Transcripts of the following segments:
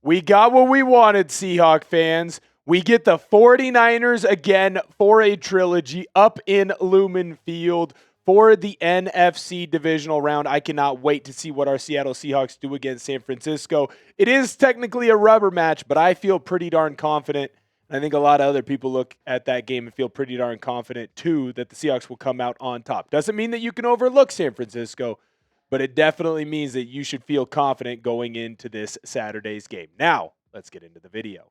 We got what we wanted, Seahawk fans. We get the 49ers again for a trilogy up in Lumen Field for the NFC divisional round. I cannot wait to see what our Seattle Seahawks do against San Francisco. It is technically a rubber match, but I feel pretty darn confident. And I think a lot of other people look at that game and feel pretty darn confident, too, that the Seahawks will come out on top. Doesn't mean that you can overlook San Francisco, but it definitely means that you should feel confident going into this Saturday's game. Now, let's get into the video.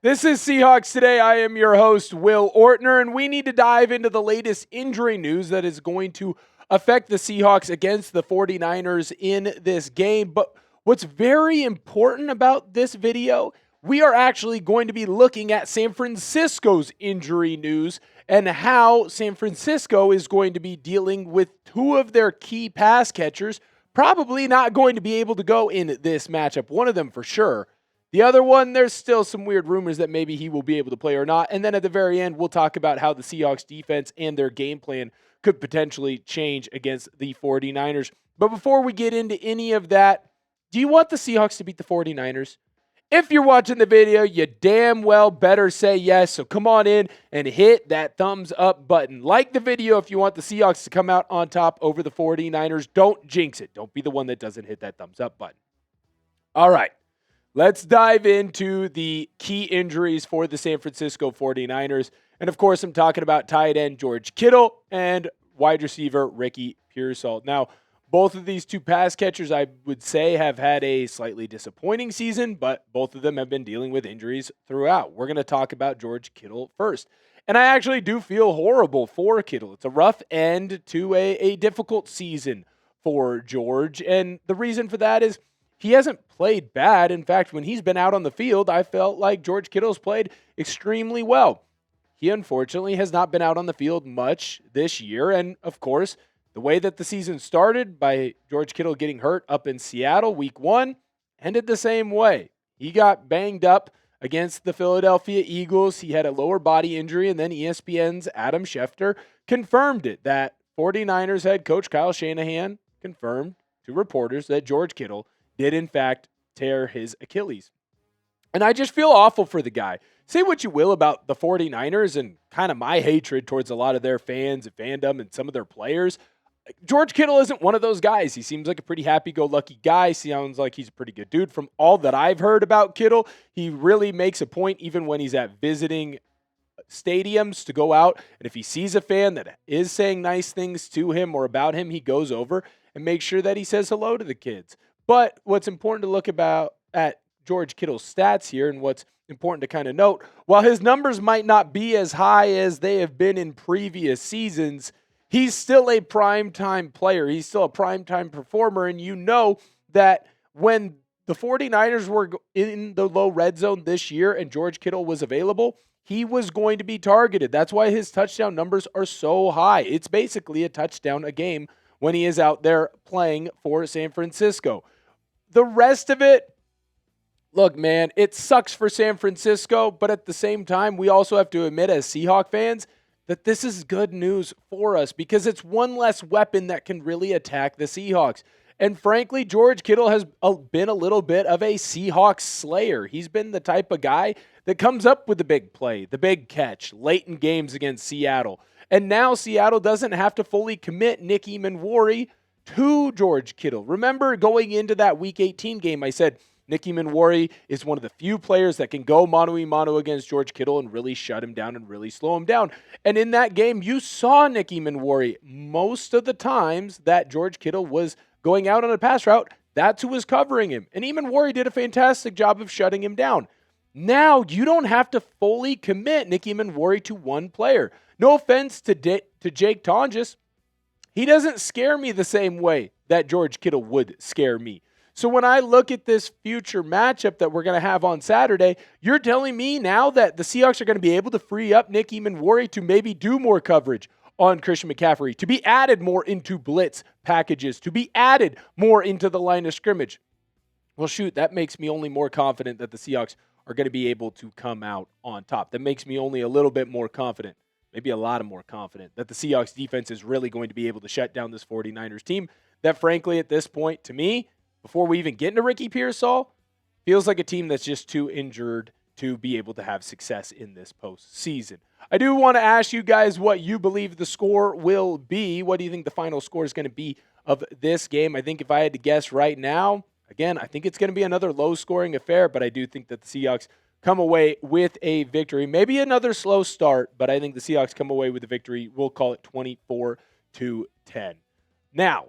This is Seahawks Today. I am your host, Will Ortner, and we need to dive into the latest injury news that is going to affect the Seahawks against the 49ers in this game. But what's very important about this video, we are actually going to be looking at San Francisco's injury news and how San Francisco is going to be dealing with two of their key pass catchers, probably not going to be able to go in this matchup. One of them for sure. The other one, there's still some weird rumors that maybe he will be able to play or not. And then at the very end, we'll talk about how the Seahawks defense and their game plan could potentially change against the 49ers. But before we get into any of that, do you want the Seahawks to beat the 49ers? If you're watching the video, you damn well better say yes. So come on in and hit that thumbs up button. Like the video if you want the Seahawks to come out on top over the 49ers. Don't jinx it. Don't be the one that doesn't hit that thumbs up button. All right. Let's dive into the key injuries for the San Francisco 49ers. And of course, I'm talking about tight end George Kittle and wide receiver Ricky Pearsall. Now, both of these two pass catchers, I would say, have had a slightly disappointing season, but both of them have been dealing with injuries throughout. We're going to talk about George Kittle first. And I actually do feel horrible for Kittle. It's a rough end to a difficult season for George. And the reason for that is he hasn't played bad. In fact, when he's been out on the field, I felt like George Kittle's played extremely well. He unfortunately has not been out on the field much this year. And of course, the way that the season started by George Kittle getting hurt up in Seattle week 1 ended the same way. He got banged up against the Philadelphia Eagles. He had a lower body injury, and then ESPN's Adam Schefter confirmed it, that 49ers head coach Kyle Shanahan confirmed to reporters that George Kittle did in fact tear his Achilles. And I just feel awful for the guy. Say what you will about the 49ers and kind of my hatred towards a lot of their fans and fandom and some of their players. George Kittle isn't one of those guys. He seems like a pretty happy-go-lucky guy. Sounds like he's a pretty good dude. From all that I've heard about Kittle, he really makes a point, even when he's at visiting stadiums, to go out. And if he sees a fan that is saying nice things to him or about him, he goes over and makes sure that he says hello to the kids. But what's important to look at George Kittle's stats here, and what's important to kind of note, while his numbers might not be as high as they have been in previous seasons, he's still a primetime player. He's still a primetime performer, and you know that when the 49ers were in the low red zone this year and George Kittle was available, he was going to be targeted. That's why his touchdown numbers are so high. It's basically a touchdown a game when he is out there playing for San Francisco. The rest of it, look, man, it sucks for San Francisco, but at the same time, we also have to admit as Seahawk fans that this is good news for us because it's one less weapon that can really attack the Seahawks. And frankly, George Kittle has been a little bit of a Seahawks slayer. He's been the type of guy that comes up with the big play, the big catch, late in games against Seattle. And now Seattle doesn't have to fully commit Nick Emmanwori to George Kittle. Remember, going into that Week 18 game, I said Nick Emmanwori is one of the few players that can go mano-a-mano against George Kittle and really shut him down and really slow him down. And in that game, you saw Nick Emmanwori most of the times that George Kittle was going out on a pass route. That's who was covering him. And Emmanwori did a fantastic job of shutting him down. Now, you don't have to fully commit Nick Emmanwori to one player. No offense to Jake Tonjes. He doesn't scare me the same way that George Kittle would scare me. So when I look at this future matchup that we're going to have on Saturday, you're telling me now that the Seahawks are going to be able to free up Nick Emmanwori to maybe do more coverage on Christian McCaffrey, to be added more into blitz packages, to be added more into the line of scrimmage. Well, shoot, that makes me only more confident that the Seahawks are going to be able to come out on top. That makes me only a little bit more confident maybe a lot more confident that the Seahawks defense is really going to be able to shut down this 49ers team that, frankly, at this point, to me, before we even get into Ricky Pearsall, feels like a team that's just too injured to be able to have success in this postseason. I do want to ask you guys what you believe the score will be. What do you think the final score is going to be of this game? I think if I had to guess right now, again, I think it's going to be another low-scoring affair, but I do think that the Seahawks come away with a victory. Maybe another slow start, but I think the Seahawks come away with a victory. We'll call it 24-10. Now,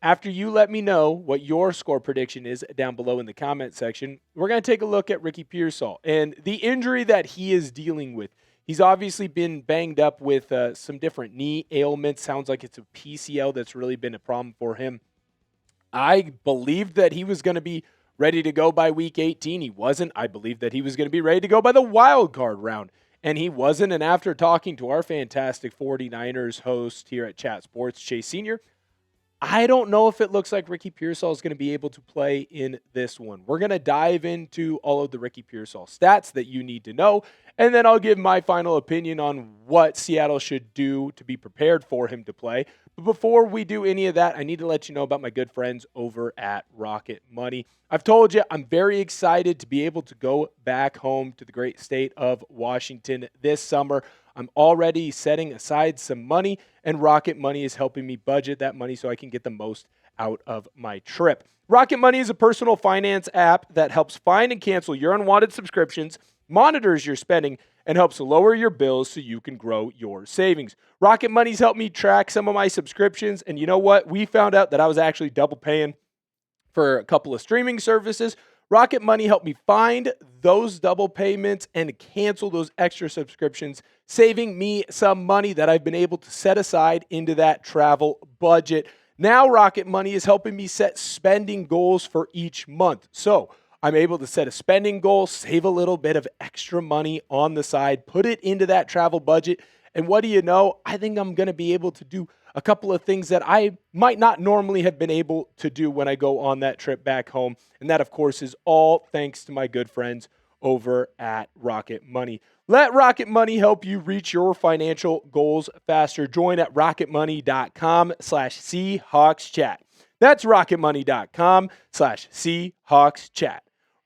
after you let me know what your score prediction is down below in the comment section, we're going to take a look at Ricky Pearsall and the injury that he is dealing with. He's obviously been banged up with some different knee ailments. Sounds like it's a PCL that's really been a problem for him. I believed that he was going to be ready to go by week 18. He wasn't. I believed that he was going to be ready to go by the wild card round, and he wasn't. And after talking to our fantastic 49ers host here at Chat Sports, Chase Sr., I don't know if it looks like Ricky Pearsall is going to be able to play in this one. We're going to dive into all of the Ricky Pearsall stats that you need to know, and then I'll give my final opinion on what Seattle should do to be prepared for him to play. But before we do any of that, I need to let you know about my good friends over at Rocket Money. I've told you I'm very excited to be able to go back home to the great state of Washington this summer. I'm already setting aside some money, and Rocket Money is helping me budget that money so I can get the most out of my trip. Rocket Money is a personal finance app that helps find and cancel your unwanted subscriptions, monitors your spending, and helps lower your bills so you can grow your savings. Rocket Money's helped me track some of my subscriptions, and you know what? We found out that I was actually double paying for a couple of streaming services. Rocket Money helped me find those double payments and cancel those extra subscriptions, saving me some money that I've been able to set aside into that travel budget. Now Rocket Money is helping me set spending goals for each month. So I'm able to set a spending goal, save a little bit of extra money on the side, put it into that travel budget. And what do you know? I think I'm going to be able to do a couple of things that I might not normally have been able to do when I go on that trip back home. And that, of course, is all thanks to my good friends over at Rocket Money. Let Rocket Money help you reach your financial goals faster. Join at rocketmoney.com/SeahawksChat. That's rocketmoney.com/SeahawksChat.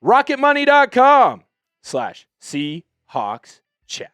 rocketmoney.com/SeahawksChat.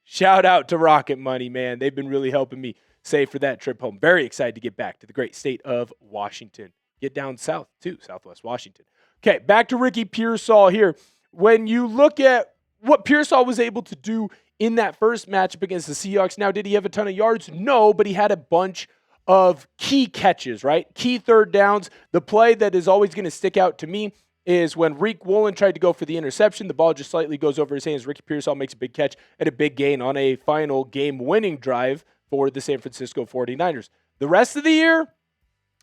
Shout out to Rocket Money, man. They've been really helping me save for that trip home. Very excited to get back to the great state of Washington. Get down south too, Southwest Washington. Okay, back to Ricky Pearsall here. When you look at what Pearsall was able to do in that first matchup against the Seahawks, now, did he have a ton of yards? No, but he had a bunch of key catches, right? Key third downs. The play that is always going to stick out to me is when Reek Woolen tried to go for the interception. The ball just slightly goes over his hands. Ricky Pearsall makes a big catch and a big gain on a final game-winning drive for the San Francisco 49ers. The rest of the year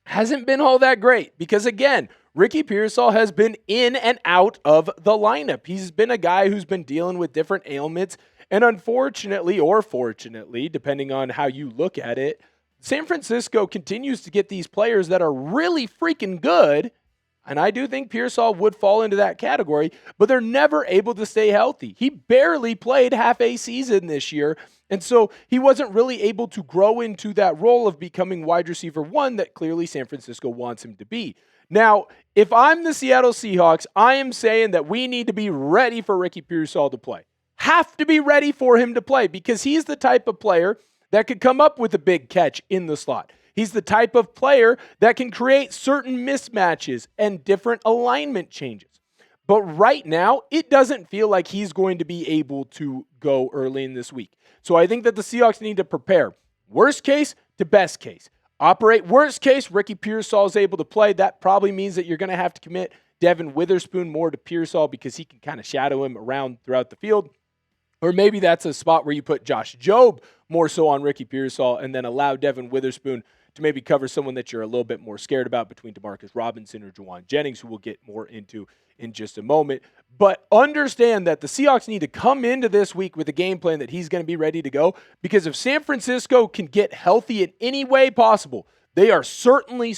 hasn't been all that great because, again, Ricky Pearsall has been in and out of the lineup. He's been a guy who's been dealing with different ailments, and unfortunately, or fortunately, depending on how you look at it, San Francisco continues to get these players that are really freaking good, and I do think Pearsall would fall into that category, but they're never able to stay healthy. He barely played half a season this year, and so he wasn't really able to grow into that role of becoming wide receiver one that clearly San Francisco wants him to be. Now, if I'm the Seattle Seahawks, I am saying that we need to be ready for Ricky Pearsall to play. Have to be ready for him to play because he's the type of player that could come up with a big catch in the slot. He's the type of player that can create certain mismatches and different alignment changes. But right now, it doesn't feel like he's going to be able to go early in this week. So I think that the Seahawks need to prepare worst case to best case. Operate worst case, Ricky Pearsall is able to play. That probably means that you're going to have to commit Devin Witherspoon more to Pearsall because he can kind of shadow him around throughout the field. Or maybe that's a spot where you put Josh Jobe more so on Ricky Pearsall and then allow Devin Witherspoon to maybe cover someone that you're a little bit more scared about between DeMarcus Robinson or Juwan Jennings, who we'll get more into in just a moment. But understand that the Seahawks need to come into this week with a game plan that he's going to be ready to go, because if San Francisco can get healthy in any way possible, they are certainly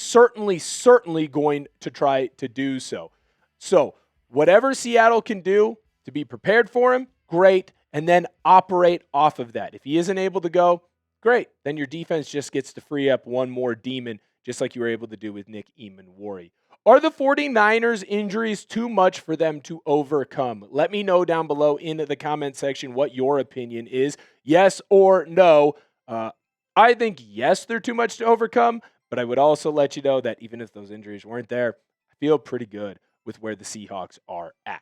going to try to do so. So whatever Seattle can do to be prepared for him, great. and then operate off of that. If he isn't able to go, great. Then your defense just gets to free up one more demon, just like you were able to do with Nick Eamon-Worry. Are the 49ers injuries too much for them to overcome? Let me know down below in the comment section what your opinion is. Yes or no. I think yes, they're too much to overcome, but I would also let you know that even if those injuries weren't there, I feel pretty good with where the Seahawks are at.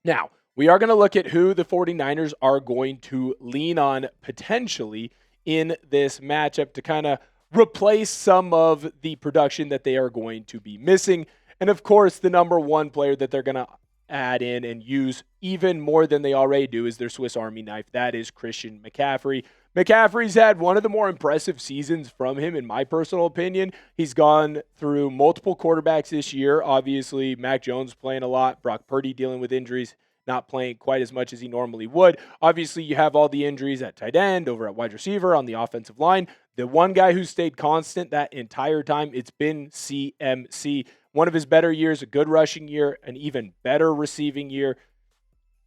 Now, we are going to look at who the 49ers are going to lean on potentially in this matchup to kind of replace some of the production that they are going to be missing. And of course, the number one player that they're going to add in and use even more than they already do is their Swiss Army knife. That is Christian McCaffrey. McCaffrey's had one of the more impressive seasons from him, in my personal opinion. He's gone through multiple quarterbacks this year. Obviously, Mac Jones playing a lot, Brock Purdy dealing with injuries, not playing quite as much as he normally would. Obviously, you have all the injuries at tight end, over at wide receiver, on the offensive line. The one guy who stayed constant that entire time, it's been CMC. One of his better years, a good rushing year, an even better receiving year.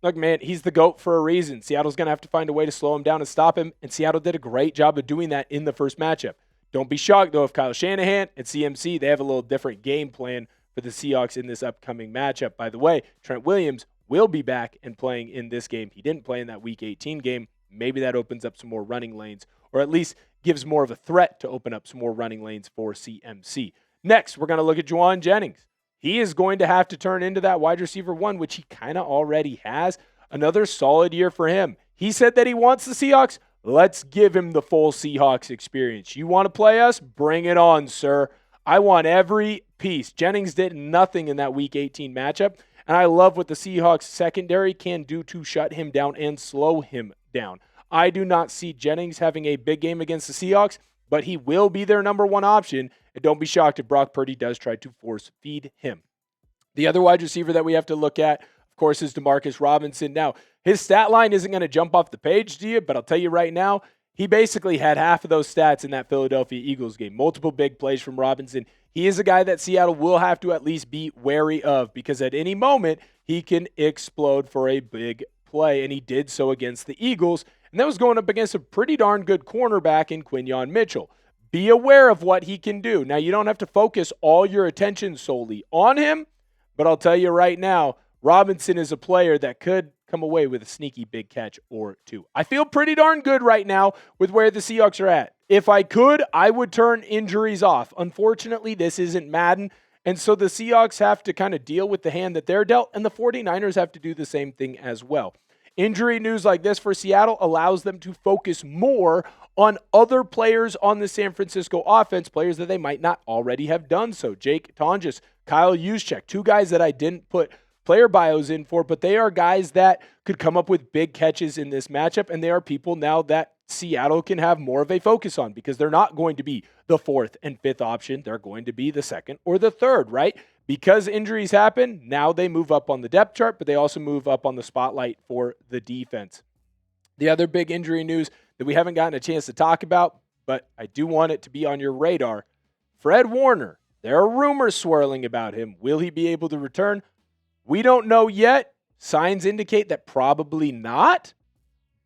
Look, man, he's the GOAT for a reason. Seattle's going to have to find a way to slow him down and stop him, and Seattle did a great job of doing that in the first matchup. Don't be shocked, though, if Kyle Shanahan and CMC, they have a little different game plan for the Seahawks in this upcoming matchup. By the way, Trent Williams will be back and playing in this game. He didn't play in that Week 18 game. Maybe that opens up some more running lanes, or at least gives more of a threat to open up some more running lanes for CMC. Next, we're going to look at Jauan Jennings. He is going to have to turn into that wide receiver one, which he kind of already has. Another solid year for him. He said that he wants the Seahawks. Let's give him the full Seahawks experience. You want to play us? Bring it on, sir. I want every piece. Jennings did nothing in that Week 18 matchup, and I love what the Seahawks secondary can do to shut him down and slow him down. I do not see Jennings having a big game against the Seahawks, but he will be their number one option. And don't be shocked if Brock Purdy does try to force feed him. The other wide receiver that we have to look at, of course, is Demarcus Robinson. Now, his stat line isn't going to jump off the page to you, but I'll tell you right now, he basically had half of those stats in that Philadelphia Eagles game. Multiple big plays from Robinson. He is a guy that Seattle will have to at least be wary of, because at any moment, he can explode for a big play, and he did so against the Eagles. And that was going up against a pretty darn good cornerback in Quinyon Mitchell. Be aware of what he can do. Now, you don't have to focus all your attention solely on him, but I'll tell you right now, Robinson is a player that could come away with a sneaky big catch or two. I feel pretty darn good right now with where the Seahawks are at. If I could, I would turn injuries off. Unfortunately, this isn't Madden, and so the Seahawks have to kind of deal with the hand that they're dealt, and the 49ers have to do the same thing as well. Injury news like this for Seattle allows them to focus more on other players on the San Francisco offense, players that they might not already have done so. Jake Tonjes, Kyle Juszczyk, two guys that I didn't put player bios in for, but they are guys that could come up with big catches in this matchup, and they are people now that Seattle can have more of a focus on, because they're not going to be the fourth and fifth option. They're going to be the second or the third, right? Because injuries happen, now they move up on the depth chart, but they also move up on the spotlight for the defense. The other big injury news that we haven't gotten a chance to talk about, but I do want it to be on your radar, Fred Warner. There are rumors swirling about him. Will he be able to return? We don't know yet. Signs indicate that probably not.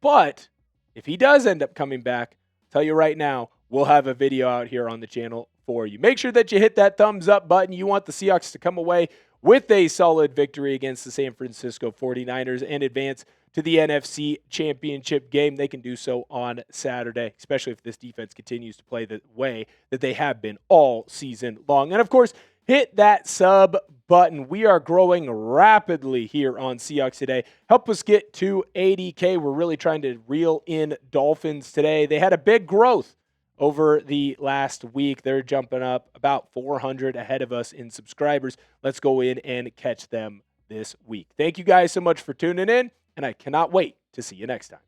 But if he does end up coming back, I'll tell you right now, we'll have a video out here on the channel for you. Make sure that you hit that thumbs up button. You want the Seahawks to come away with a solid victory against the San Francisco 49ers and advance to the NFC Championship game. They can do so on Saturday, especially if this defense continues to play the way that they have been all season long. And of course, hit that sub button. We are growing rapidly here on Seahawks Today. Help us get to 80K. We're really trying to reel in Dolphins today. They had a big growth over the last week. They're jumping up about 400 ahead of us in subscribers. Let's go in and catch them this week. Thank you guys so much for tuning in, and I cannot wait to see you next time.